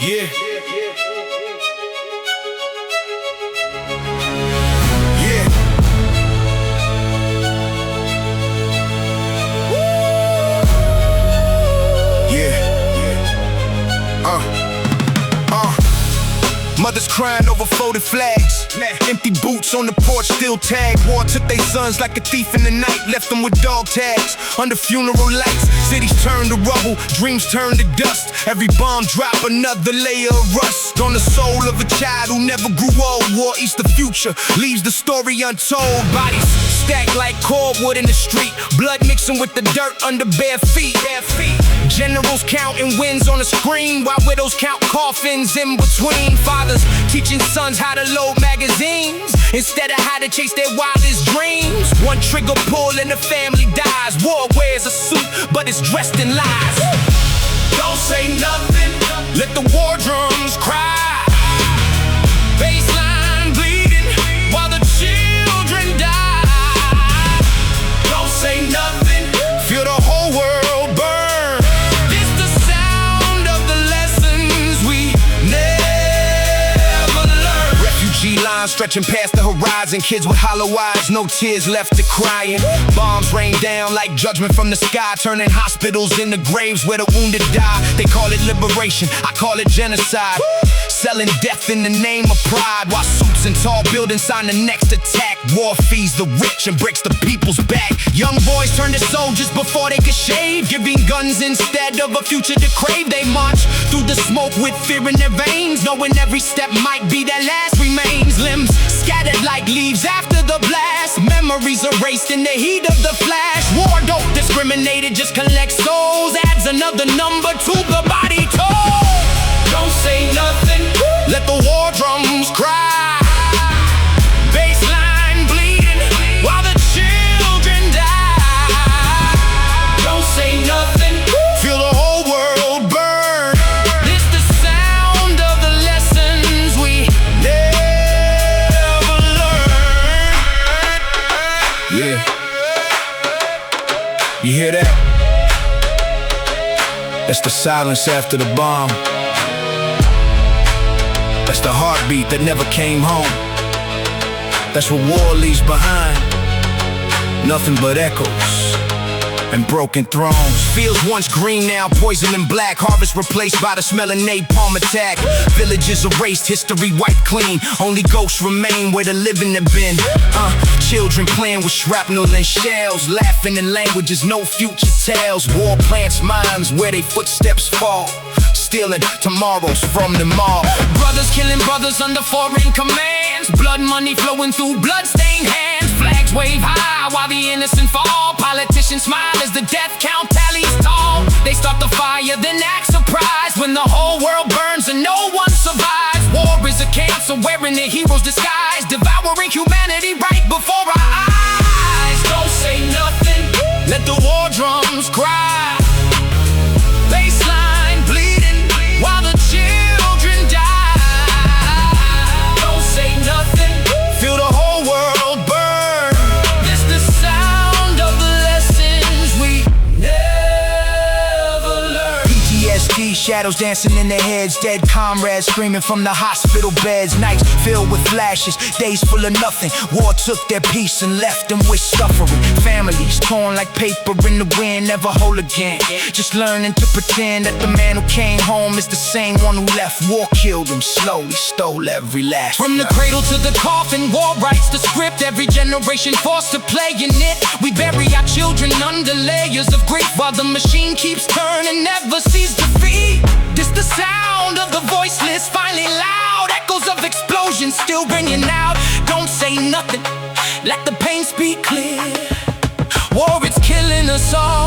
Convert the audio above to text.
Yeah. Yeah. Mothers crying over folded flags, empty boots on the porch still tagged. War took their sons like a thief in the night, left them with dog tags under funeral lights. Cities turn to rubble, dreams turn to dust. Every bomb drop another layer of rust on the soul of a child who never grew old. War eats the future, leaves the story untold. Bodies stacked like cordwood in the street, blood mixing with the dirt under bare feet. Generals counting wins on the screen, while widows count coffins in between. Fathers teaching sons how to load magazines instead of how to chase their wildest dreams. One trigger pull and the family dies. War wears a suit, but it's dressed in lies. Don't say nothing, let the war drums cry. Baseline bleeding while the children die. Don't say nothing, feel the whole world burn. Lines stretching past the horizon, kids with hollow eyes, no tears left to crying. Bombs rain down like judgment from the sky, turning hospitals into graves where the wounded die. They call it liberation, I call it genocide. Selling death in the name of pride, while suits and tall buildings sign the next attack. War feeds the rich and breaks the people's back. Young boys turn to soldiers before they could shave, giving guns instead of a future to crave. They march through the smoke with fear in their veins, knowing every step might be their last remains. Limbs scattered like leaves after the blast, memories erased in the heat of the flash. War don't discriminate, it just collects souls, adds another number to the body toll. Don't say nothing, let the war drums cry. Baseline bleeding while the children die. Don't say nothing, feel the whole world burn. This the sound of the lessons we never learn. Yeah. You hear that? That's the silence after the bomb. That's the heartbeat that never came home. That's what war leaves behind. Nothing but echoes and broken thrones. Fields once green, now poison and black. Harvest replaced by the smell of napalm attack. Villages erased, history wiped clean. Only ghosts remain where the living have been. Children playing with shrapnel and shells, laughing in languages no future tells. War plants minds where they footsteps fall, stealing tomorrows from them all. Brothers killing brothers under foreign commands, blood money flowing through blood-stained hands. Flags wave high while the innocent fall. Politicians smile as the death count tallies tall. They start the fire, then act surprised when the whole world burns and no one survives. War is a cancer wearing a hero's disguise, devouring humanity right before our eyes. Don't say nothing, let the war drums cry. Baseline bleeding while the children die. Don't say nothing, feel the whole world burn. This the sound of the lessons we never learned. PTSD, shadows dancing in their heads, dead comrades screaming from the hospital beds. Nights filled with flashes, days full of nothing. War took their peace and left them with suffering. Families torn like paper in the wind, never whole again. Just learning to pretend that the man who came home is the same one who left. War killed him slowly, stole every last. From the cradle to the coffin, war writes the script. Every generation forced to play in it. We bury our children under layers of grief, while the machine keeps turning, never sees defeat. This the sound of the voiceless, finally loud. Echoes of explosions still ringing out. Don't say nothing, let the pain speak clear. War, it's killing us all.